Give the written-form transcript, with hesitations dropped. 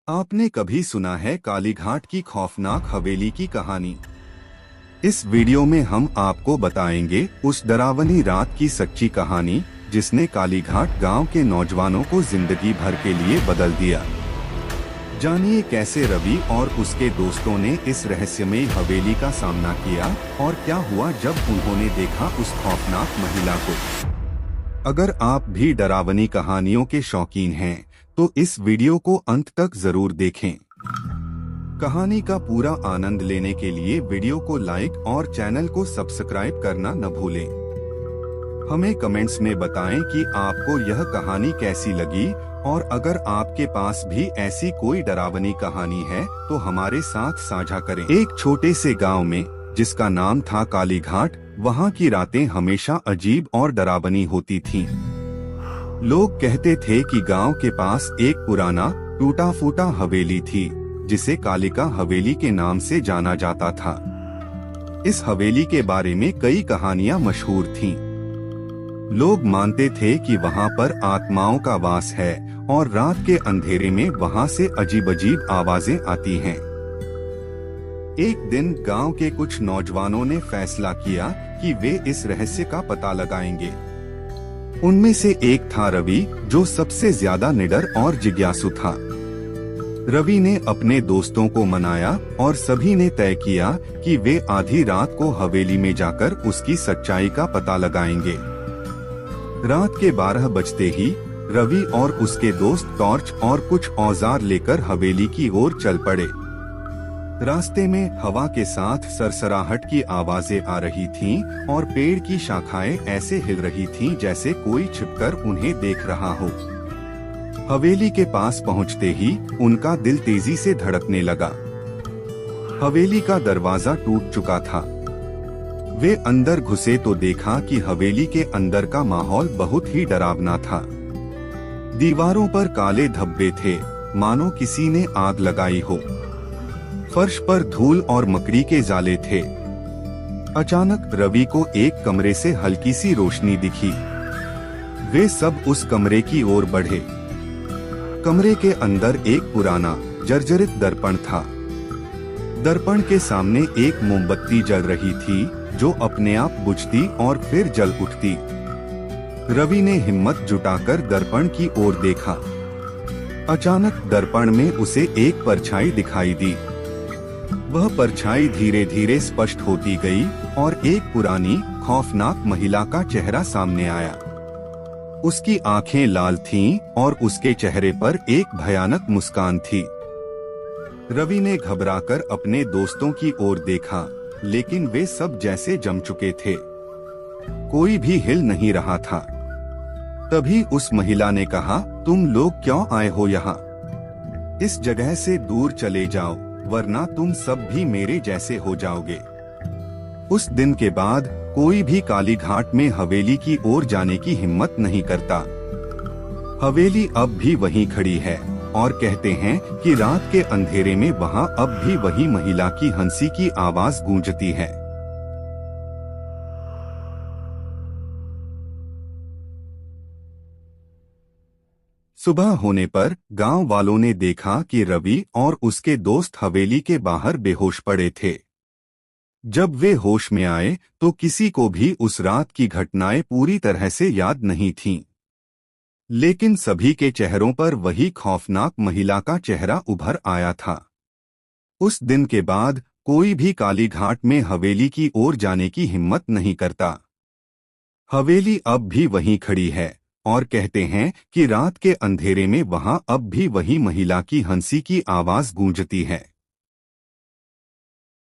आपने कभी सुना है कालीघाट की खौफनाक हवेली की कहानी? इस वीडियो में हम आपको बताएंगे उस डरावनी रात की सच्ची कहानी जिसने कालीघाट गांव के नौजवानों को जिंदगी भर के लिए बदल दिया। जानिए कैसे रवि और उसके दोस्तों ने इस रहस्यमयी हवेली का सामना किया और क्या हुआ जब उन्होंने देखा उस खौफनाक महिला को। अगर आप भी डरावनी कहानियों के शौकीन हैं तो इस वीडियो को अंत तक जरूर देखें। कहानी का पूरा आनंद लेने के लिए वीडियो को लाइक और चैनल को सब्सक्राइब करना न भूलें। हमें कमेंट्स में बताएं कि आपको यह कहानी कैसी लगी और अगर आपके पास भी ऐसी कोई डरावनी कहानी है तो हमारे साथ साझा करें। एक छोटे से गांव में जिसका नाम था कालीघाट, वहां की रातें हमेशा अजीब और डरावनी होती थीं। लोग कहते थे कि गांव के पास एक पुराना टूटा फूटा हवेली थी जिसे कालिका हवेली के नाम से जाना जाता था। इस हवेली के बारे में कई कहानियां मशहूर थीं। लोग मानते थे कि वहां पर आत्माओं का वास है और रात के अंधेरे में वहां से अजीब अजीब आवाजें आती हैं। एक दिन गांव के कुछ नौजवानों ने फैसला किया कि वे इस रहस्य का पता लगाएंगे। उनमें से एक था रवि, जो सबसे ज्यादा निडर और जिज्ञासु था। रवि ने अपने दोस्तों को मनाया और सभी ने तय किया कि वे आधी रात को हवेली में जाकर उसकी सच्चाई का पता लगाएंगे। रात के 12 बजते ही रवि और उसके दोस्त टॉर्च और कुछ औजार लेकर हवेली की ओर चल पड़े। रास्ते में हवा के साथ सरसराहट की आवाजें आ रही थीं और पेड़ की शाखाएं ऐसे हिल रही थीं जैसे कोई छिपकर उन्हें देख रहा हो। हवेली के पास पहुंचते ही उनका दिल तेजी से धड़कने लगा। हवेली का दरवाजा टूट चुका था। वे अंदर घुसे तो देखा कि हवेली के अंदर का माहौल बहुत ही डरावना था। दीवारों पर काले धब्बे थे, मानो किसी ने आग लगाई हो। फर्श पर धूल और मकड़ी के जाले थे। अचानक रवि को एक कमरे से हल्की सी रोशनी दिखी। वे सब उस कमरे की ओर बढ़े। कमरे के अंदर एक पुराना जर्जरित दर्पण था। दर्पण के सामने एक मोमबत्ती जल रही थी जो अपने आप बुझती और फिर जल उठती। रवि ने हिम्मत जुटाकर दर्पण की ओर देखा। अचानक दर्पण में उसे एक परछाई दिखाई दी। वह परछाई धीरे धीरे स्पष्ट होती गई और एक पुरानी खौफनाक महिला का चेहरा सामने आया। उसकी आंखें लाल थीं और उसके चेहरे पर एक भयानक मुस्कान थी। रवि ने घबराकर अपने दोस्तों की ओर देखा, लेकिन वे सब जैसे जम चुके थे। कोई भी हिल नहीं रहा था। तभी उस महिला ने कहा, तुम लोग क्यों आए हो यहाँ? इस जगह से दूर चले जाओ, वरना तुम सब भी मेरे जैसे हो जाओगे। उस दिन के बाद कोई भी कालीघाट में हवेली की ओर जाने की हिम्मत नहीं करता। हवेली अब भी वहीं खड़ी है और कहते हैं कि रात के अंधेरे में वहां अब भी वही महिला की हंसी की आवाज गूंजती है। सुबह होने पर गांव वालों ने देखा कि रवि और उसके दोस्त हवेली के बाहर बेहोश पड़े थे। जब वे होश में आए तो किसी को भी उस रात की घटनाएं पूरी तरह से याद नहीं थीं। लेकिन सभी के चेहरों पर वही खौफनाक महिला का चेहरा उभर आया था। उस दिन के बाद कोई भी कालीघाट में हवेली की ओर जाने की हिम्मत नहीं करता। हवेली अब भी वहीं खड़ी है और कहते हैं कि रात के अंधेरे में वहां अब भी वही महिला की हंसी की आवाज गूंजती है।